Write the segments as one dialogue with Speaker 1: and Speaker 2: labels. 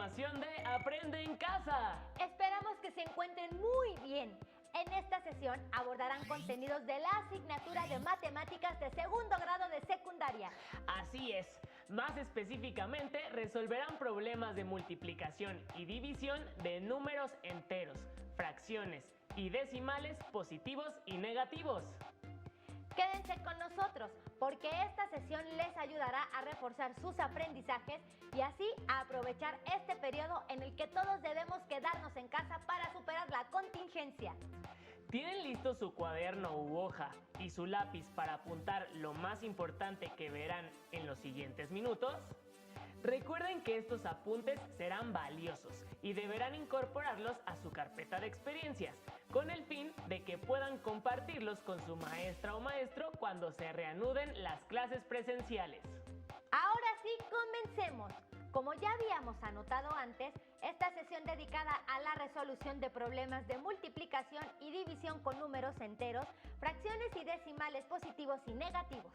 Speaker 1: información de Aprende en Casa.
Speaker 2: Esperamos que se encuentren muy bien. En esta sesión abordarán contenidos de la asignatura de Matemáticas de segundo grado de secundaria.
Speaker 1: Así es. Más específicamente, resolverán problemas de multiplicación y división de números enteros, fracciones y decimales positivos y negativos.
Speaker 2: Quédense con nosotros porque esta sesión les ayudará a reforzar sus aprendizajes y así a aprovechar este periodo en el que todos debemos quedarnos en casa para superar la contingencia.
Speaker 1: ¿Tienen listo su cuaderno u hoja y su lápiz para apuntar lo más importante que verán en los siguientes minutos? Recuerden que estos apuntes serán valiosos y deberán incorporarlos a su carpeta de experiencias, con el fin de que puedan compartirlos con su maestra o maestro cuando se reanuden las clases presenciales.
Speaker 2: Ahora sí, comencemos. Como ya habíamos anotado antes, esta sesión dedicada a la resolución de problemas de multiplicación y división con números enteros, fracciones y decimales positivos y negativos.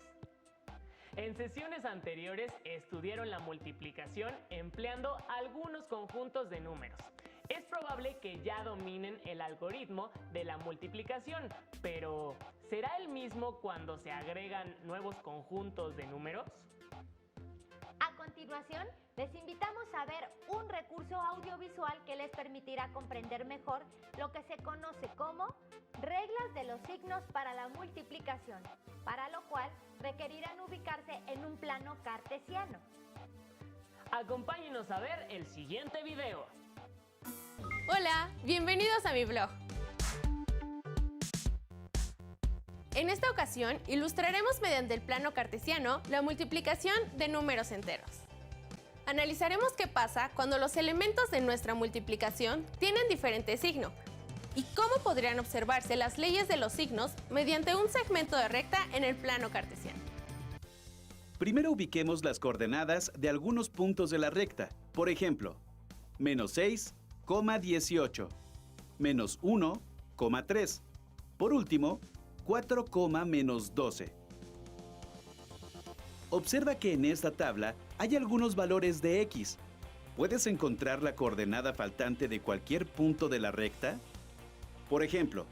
Speaker 1: En sesiones anteriores estudiaron la multiplicación empleando algunos conjuntos de números. Es probable que ya dominen el algoritmo de la multiplicación, pero ¿será el mismo cuando se agregan nuevos conjuntos de números?
Speaker 2: A continuación, les invitamos a ver un recurso audiovisual que les permitirá comprender mejor lo que se conoce como reglas de los signos para la multiplicación, para lo cual requerirán ubicarse en un plano cartesiano.
Speaker 1: Acompáñenos a ver el siguiente video.
Speaker 3: Hola, bienvenidos a mi blog. En esta ocasión ilustraremos mediante el plano cartesiano la multiplicación de números enteros. Analizaremos qué pasa cuando los elementos de nuestra multiplicación tienen diferente signo y cómo podrían observarse las leyes de los signos mediante un segmento de recta en el plano cartesiano.
Speaker 4: Primero ubiquemos las coordenadas de algunos puntos de la recta. Por ejemplo, menos 6, 18, menos 1, 3. Por último, 4, menos 12. Observa que en esta tabla hay algunos valores de x. ¿Puedes encontrar la coordenada faltante de cualquier punto de la recta? Por ejemplo,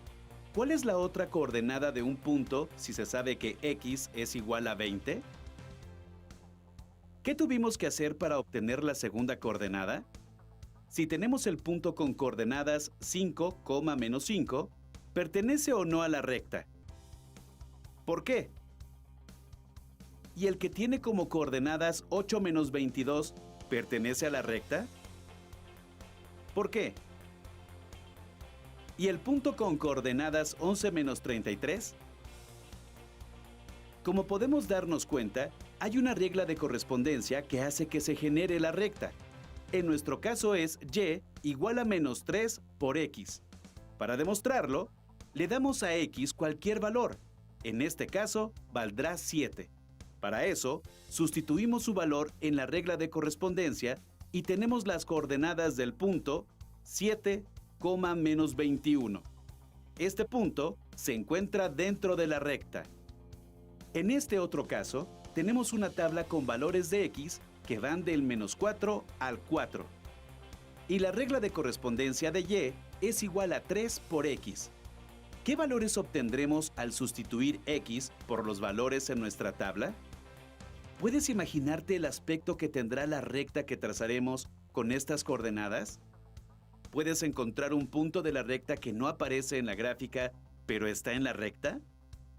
Speaker 4: ¿cuál es la otra coordenada de un punto si se sabe que x es igual a 20? ¿Qué tuvimos que hacer para obtener la segunda coordenada? Si tenemos el punto con coordenadas 5, menos 5, ¿pertenece o no a la recta? ¿Por qué? ¿Y el que tiene como coordenadas 8 menos 22 pertenece a la recta? ¿Por qué? ¿Y el punto con coordenadas 11 menos 33? Como podemos darnos cuenta, hay una regla de correspondencia que hace que se genere la recta. En nuestro caso es y igual a menos 3 por x. Para demostrarlo, le damos a x cualquier valor. En este caso, valdrá 7. Para eso, sustituimos su valor en la regla de correspondencia y tenemos las coordenadas del punto 7, menos 21. Este punto se encuentra dentro de la recta. En este otro caso, tenemos una tabla con valores de x que van del menos 4 al 4. Y la regla de correspondencia de y es igual a 3 por x. ¿Qué valores obtendremos al sustituir x por los valores en nuestra tabla? ¿Puedes imaginarte el aspecto que tendrá la recta que trazaremos con estas coordenadas? ¿Puedes encontrar un punto de la recta que no aparece en la gráfica, pero está en la recta?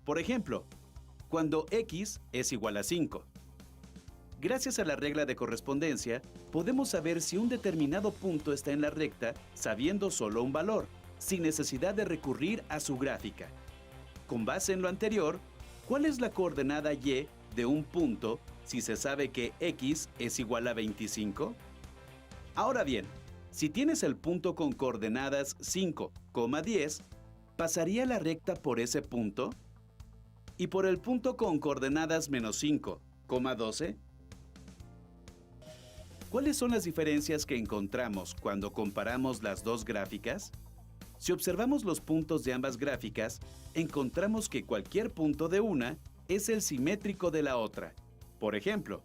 Speaker 4: Por ejemplo, cuando x es igual a 5. Gracias a la regla de correspondencia, podemos saber si un determinado punto está en la recta sabiendo solo un valor, sin necesidad de recurrir a su gráfica. Con base en lo anterior, ¿cuál es la coordenada y de un punto si se sabe que x es igual a 25? Ahora bien, si tienes el punto con coordenadas 5, 10, ¿pasaría la recta por ese punto? ¿Y por el punto con coordenadas menos 5, 12? ¿Cuáles son las diferencias que encontramos cuando comparamos las dos gráficas? Si observamos los puntos de ambas gráficas, encontramos que cualquier punto de una es el simétrico de la otra. Por ejemplo,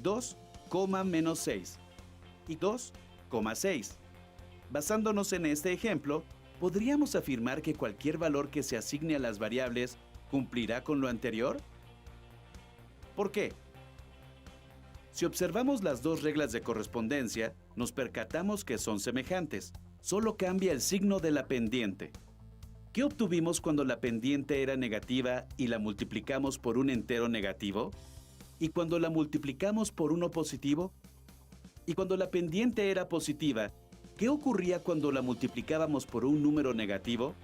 Speaker 4: 2, menos 6 y 2, 2,6. Basándonos en este ejemplo, ¿podríamos afirmar que cualquier valor que se asigne a las variables cumplirá con lo anterior? ¿Por qué? Si observamos las dos reglas de correspondencia, nos percatamos que son semejantes, solo cambia el signo de la pendiente. ¿Qué obtuvimos cuando la pendiente era negativa y la multiplicamos por un entero negativo? ¿Y cuando la multiplicamos por uno positivo? ¿Y cuando la pendiente era positiva, qué ocurría cuando la multiplicábamos por un número negativo?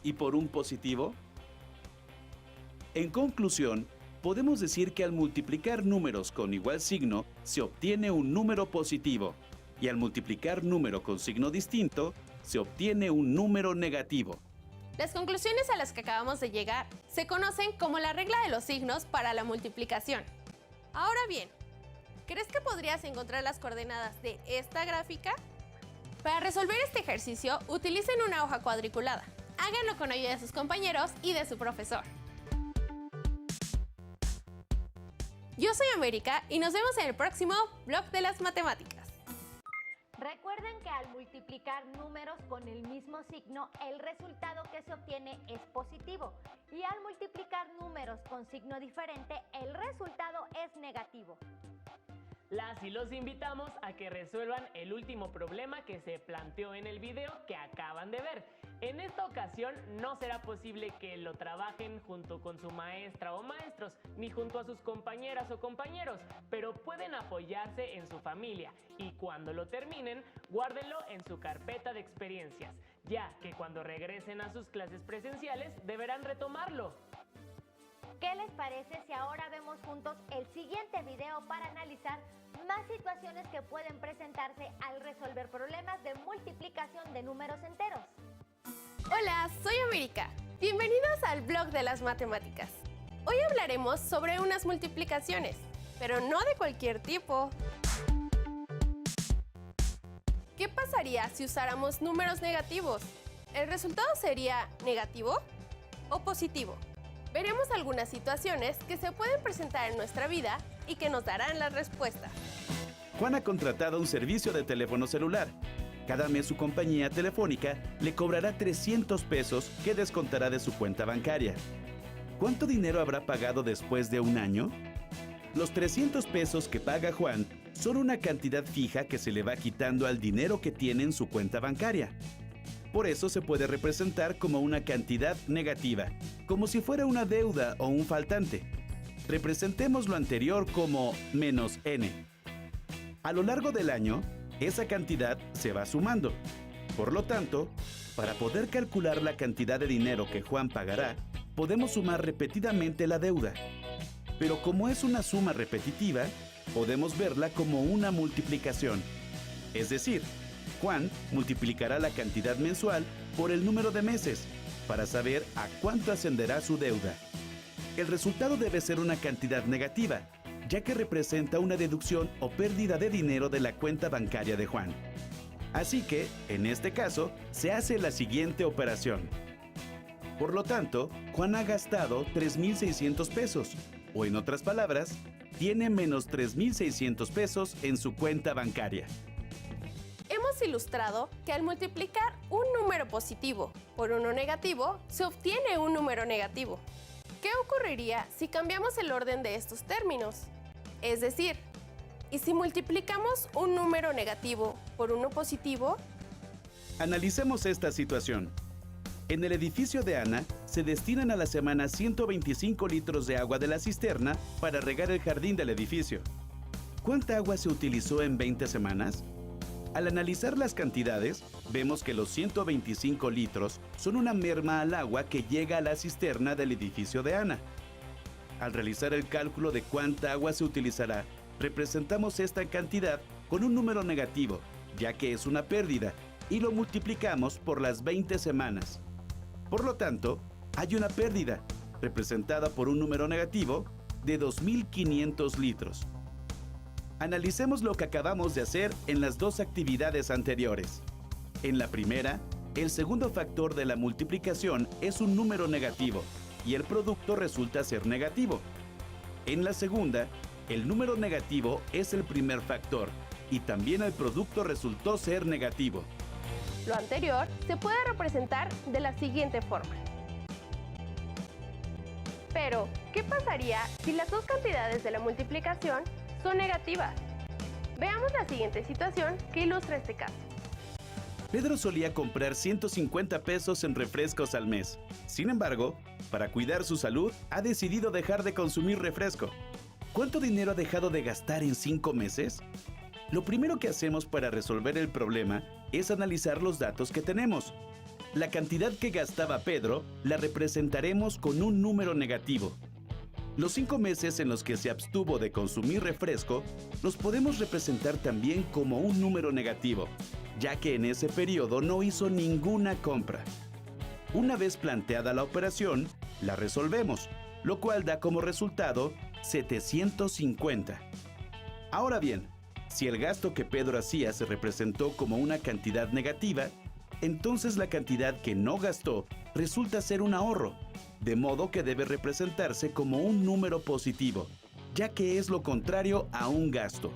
Speaker 4: ¿Y por un positivo? En conclusión, podemos decir que al multiplicar números con igual signo, se obtiene un número positivo, y al multiplicar número con signo distinto, se obtiene un número negativo.
Speaker 3: Las conclusiones a las que acabamos de llegar se conocen como la regla de los signos para la multiplicación. Ahora bien, ¿crees que podrías encontrar las coordenadas de esta gráfica? Para resolver este ejercicio, utilicen una hoja cuadriculada. Háganlo con ayuda de sus compañeros y de su profesor. Yo soy América y nos vemos en el próximo Blog de las Matemáticas.
Speaker 2: Recuerden que al multiplicar números con el mismo signo, el resultado que se obtiene es positivo. Y al multiplicar números con signo diferente, el resultado es negativo.
Speaker 1: Las y los invitamos a que resuelvan el último problema que se planteó en el video que acaban de ver. En esta ocasión no será posible que lo trabajen junto con su maestra o maestros, ni junto a sus compañeras o compañeros, pero pueden apoyarse en su familia y cuando lo terminen, guárdenlo en su carpeta de experiencias, ya que cuando regresen a sus clases presenciales deberán retomarlo.
Speaker 2: ¿Qué les parece si ahora vemos juntos el siguiente video para analizar más situaciones que pueden presentarse al resolver problemas de multiplicación de números enteros?
Speaker 3: Hola, soy América. Bienvenidos al Blog de las Matemáticas. Hoy hablaremos sobre unas multiplicaciones, pero no de cualquier tipo. ¿Qué pasaría si usáramos números negativos? ¿El resultado sería negativo o positivo? Veremos algunas situaciones que se pueden presentar en nuestra vida y que nos darán la respuesta.
Speaker 4: Juan ha contratado un servicio de teléfono celular. Cada mes su compañía telefónica le cobrará 300 pesos que descontará de su cuenta bancaria. ¿Cuánto dinero habrá pagado después de un año? Los 300 pesos que paga Juan son una cantidad fija que se le va quitando al dinero que tiene en su cuenta bancaria. Por eso se puede representar como una cantidad negativa, como si fuera una deuda o un faltante. Representemos lo anterior como menos n. A lo largo del año, esa cantidad se va sumando. Por lo tanto, para poder calcular la cantidad de dinero que Juan pagará, podemos sumar repetidamente la deuda. Pero como es una suma repetitiva, podemos verla como una multiplicación. Es decir, Juan multiplicará la cantidad mensual por el número de meses para saber a cuánto ascenderá su deuda. El resultado debe ser una cantidad negativa, ya que representa una deducción o pérdida de dinero de la cuenta bancaria de Juan. Así que, en este caso, se hace la siguiente operación. Por lo tanto, Juan ha gastado 3,600 pesos, o en otras palabras, tiene menos 3,600 pesos en su cuenta bancaria.
Speaker 3: Hemos ilustrado que al multiplicar un número positivo por uno negativo, se obtiene un número negativo. ¿Qué ocurriría si cambiamos el orden de estos términos? Es decir, ¿y si multiplicamos un número negativo por uno positivo?
Speaker 4: Analicemos esta situación. En el edificio de Ana, se destinan a la semana 125 litros de agua de la cisterna para regar el jardín del edificio. ¿Cuánta agua se utilizó en 20 semanas? Al analizar las cantidades, vemos que los 125 litros son una merma al agua que llega a la cisterna del edificio de Ana. Al realizar el cálculo de cuánta agua se utilizará, representamos esta cantidad con un número negativo, ya que es una pérdida, y lo multiplicamos por las 20 semanas. Por lo tanto, hay una pérdida, representada por un número negativo, de 2,500 litros. Analicemos lo que acabamos de hacer en las dos actividades anteriores. En la primera, el segundo factor de la multiplicación es un número negativo y el producto resulta ser negativo. En la segunda, el número negativo es el primer factor y también el producto resultó ser negativo.
Speaker 3: Lo anterior se puede representar de la siguiente forma. Pero, ¿qué pasaría si las dos cantidades de la multiplicación son negativas? Veamos la siguiente situación que ilustra este caso.
Speaker 4: Pedro solía comprar 150 pesos en refrescos al mes. Sin embargo, para cuidar su salud, ha decidido dejar de consumir refresco. ¿Cuánto dinero ha dejado de gastar en 5 meses? Lo primero que hacemos para resolver el problema es analizar los datos que tenemos. La cantidad que gastaba Pedro la representaremos con un número negativo. Los 5 meses en los que se abstuvo de consumir refresco los podemos representar también como un número negativo, ya que en ese periodo no hizo ninguna compra. Una vez planteada la operación, la resolvemos, lo cual da como resultado 750. Ahora bien, si el gasto que Pedro hacía se representó como una cantidad negativa, entonces la cantidad que no gastó resulta ser un ahorro, de modo que debe representarse como un número positivo, ya que es lo contrario a un gasto.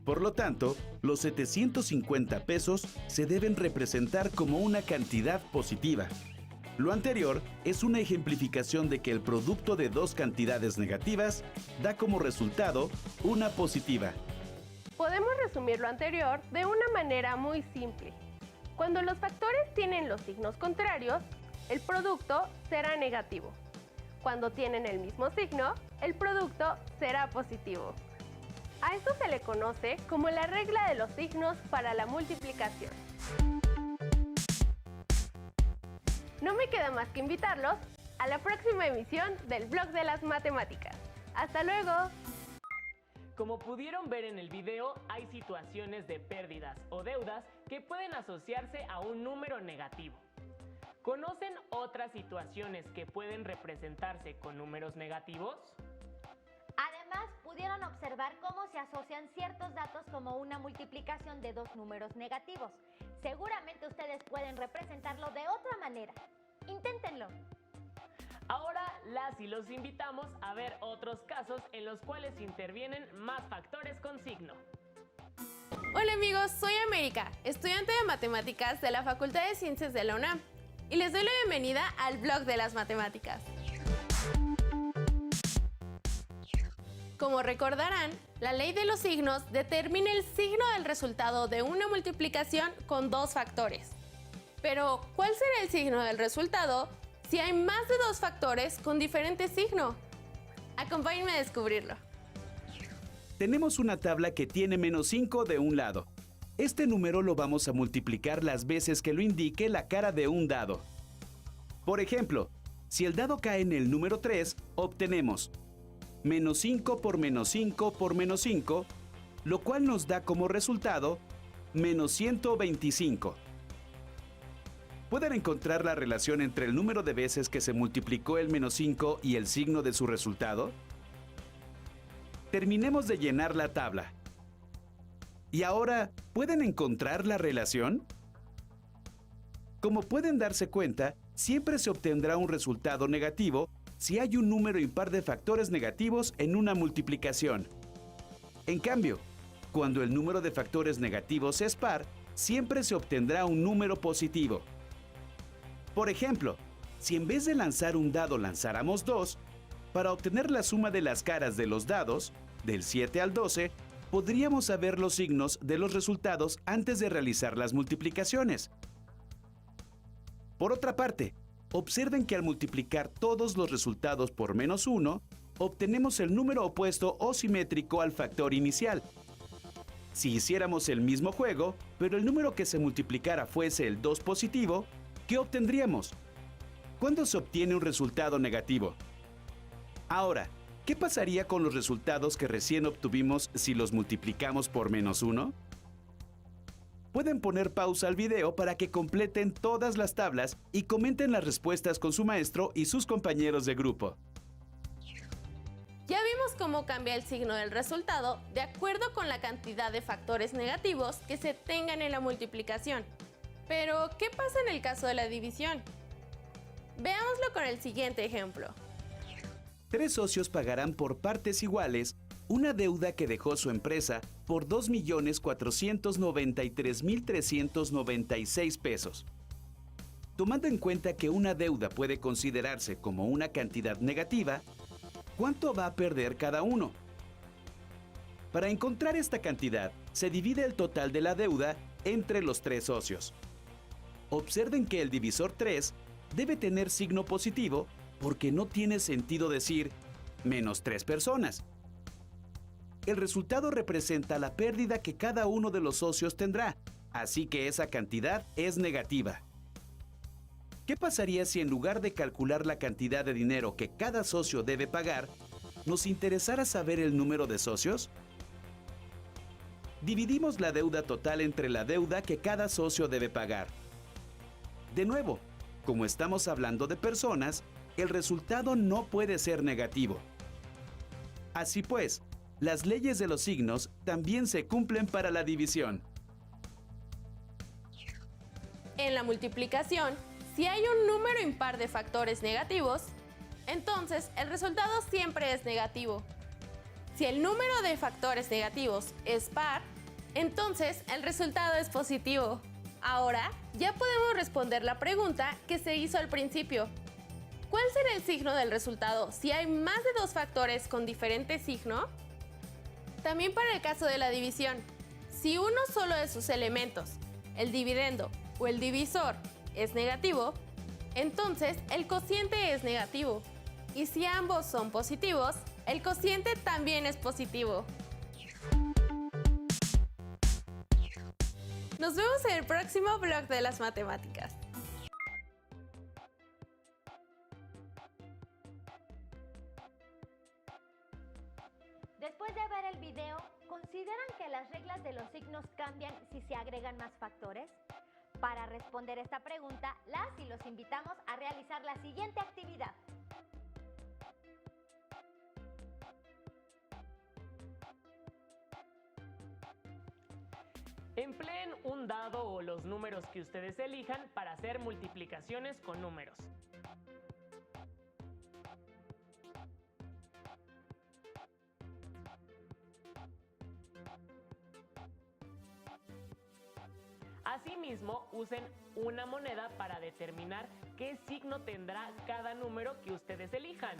Speaker 4: Por lo tanto, los 750 pesos se deben representar como una cantidad positiva. Lo anterior es una ejemplificación de que el producto de dos cantidades negativas da como resultado una positiva.
Speaker 3: Podemos resumir lo anterior de una manera muy simple. Cuando los factores tienen los signos contrarios, el producto será negativo. Cuando tienen el mismo signo, el producto será positivo. A esto se le conoce como la regla de los signos para la multiplicación. No me queda más que invitarlos a la próxima emisión del Blog de las Matemáticas. ¡Hasta luego!
Speaker 1: Como pudieron ver en el video, hay situaciones de pérdidas o deudas que pueden asociarse a un número negativo. ¿Conocen otras situaciones que pueden representarse con números negativos?
Speaker 2: Además, pudieron observar cómo se asocian ciertos datos como una multiplicación de dos números negativos. Seguramente ustedes pueden representarlo de otra manera. Inténtenlo.
Speaker 1: Ahora las y los invitamos a ver otros casos en los cuales intervienen más factores con signo.
Speaker 3: Hola amigos, soy América, estudiante de Matemáticas de la Facultad de Ciencias de la UNAM, y les doy la bienvenida al Blog de las Matemáticas. Como recordarán, la ley de los signos determina el signo del resultado de una multiplicación con dos factores. Pero, ¿cuál será el signo del resultado si hay más de dos factores con diferente signo? Acompáñenme a descubrirlo.
Speaker 4: Tenemos una tabla que tiene -5 de un lado. Este número lo vamos a multiplicar las veces que lo indique la cara de un dado. Por ejemplo, si el dado cae en el número 3, obtenemos -5 por -5 por -5, lo cual nos da como resultado -125. ¿Pueden encontrar la relación entre el número de veces que se multiplicó el -5 y el signo de su resultado? Terminemos de llenar la tabla. ¿Y ahora pueden encontrar la relación? Como pueden darse cuenta, siempre se obtendrá un resultado negativo si hay un número impar de factores negativos en una multiplicación. En cambio, cuando el número de factores negativos es par, siempre se obtendrá un número positivo. Por ejemplo, si en vez de lanzar un dado lanzáramos 2, para obtener la suma de las caras de los dados, del 7 al 12, podríamos saber los signos de los resultados antes de realizar las multiplicaciones. Por otra parte, observen que al multiplicar todos los resultados por -1, obtenemos el número opuesto o simétrico al factor inicial. Si hiciéramos el mismo juego, pero el número que se multiplicara fuese el 2 positivo, ¿qué obtendríamos? ¿Cuándo se obtiene un resultado negativo? Ahora, ¿qué pasaría con los resultados que recién obtuvimos si los multiplicamos por -1? Pueden poner pausa al video para que completen todas las tablas y comenten las respuestas con su maestro y sus compañeros de grupo.
Speaker 3: Ya vimos cómo cambia el signo del resultado de acuerdo con la cantidad de factores negativos que se tengan en la multiplicación. Pero, ¿qué pasa en el caso de la división? Veámoslo con el siguiente ejemplo.
Speaker 4: 3 socios pagarán por partes iguales una deuda que dejó su empresa por 2.493.396 pesos. Tomando en cuenta que una deuda puede considerarse como una cantidad negativa, ¿cuánto va a perder cada uno? Para encontrar esta cantidad, se divide el total de la deuda entre los 3 socios. Observen que el divisor 3 debe tener signo positivo porque no tiene sentido decir menos 3 personas. El resultado representa la pérdida que cada uno de los socios tendrá, así que esa cantidad es negativa. ¿Qué pasaría si en lugar de calcular la cantidad de dinero que cada socio debe pagar, nos interesara saber el número de socios? Dividimos la deuda total entre la deuda que cada socio debe pagar. De nuevo, como estamos hablando de personas, el resultado no puede ser negativo. Así pues, las leyes de los signos también se cumplen para la división.
Speaker 3: En la multiplicación, si hay un número impar de factores negativos, entonces el resultado siempre es negativo. Si el número de factores negativos es par, entonces el resultado es positivo. Ahora ya podemos responder la pregunta que se hizo al principio. ¿Cuál será el signo del resultado si hay más de 2 factores con diferente signo? También para el caso de la división, si uno solo de sus elementos, el dividendo o el divisor, es negativo, entonces el cociente es negativo. Y si ambos son positivos, el cociente también es positivo. Nos vemos en el próximo blog de las matemáticas.
Speaker 2: Después de ver el video, ¿consideran que las reglas de los signos cambian si se agregan más factores? Para responder esta pregunta, las y los invitamos a realizar la siguiente actividad.
Speaker 1: Empleen un dado o los números que ustedes elijan para hacer multiplicaciones con números. Asimismo, usen una moneda para determinar qué signo tendrá cada número que ustedes elijan.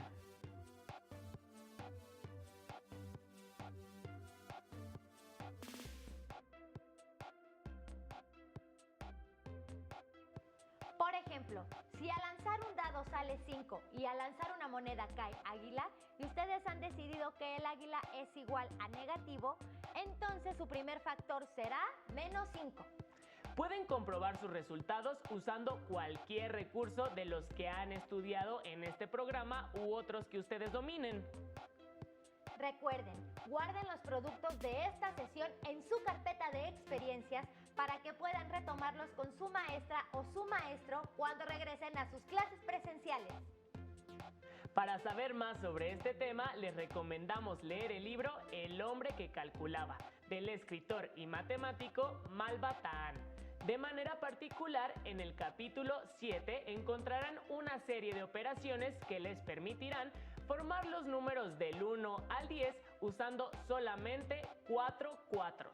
Speaker 2: Por ejemplo, si al lanzar un dado sale 5 y al lanzar una moneda cae águila y ustedes han decidido que el águila es igual a negativo, entonces su primer factor será menos 5.
Speaker 1: Pueden comprobar sus resultados usando cualquier recurso de los que han estudiado en este programa u otros que ustedes dominen.
Speaker 2: Recuerden, guarden los productos de esta sesión en su carpeta de experiencias para que puedan retomarlos con su maestra o su maestro cuando regresen a sus clases presenciales.
Speaker 1: Para saber más sobre este tema, les recomendamos leer el libro El hombre que calculaba, del escritor y matemático Malva Tahan. De manera particular, en el capítulo 7 encontrarán una serie de operaciones que les permitirán formar los números del 1 al 10 usando solamente 4 cuatros.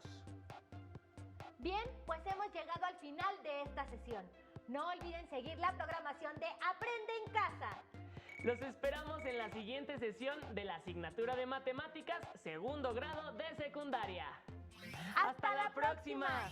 Speaker 2: Bien, pues hemos llegado al final de esta sesión. No olviden seguir la programación de Aprende en Casa.
Speaker 1: Los esperamos en la siguiente sesión de la asignatura de Matemáticas, segundo grado de secundaria.
Speaker 2: ¡Hasta la próxima!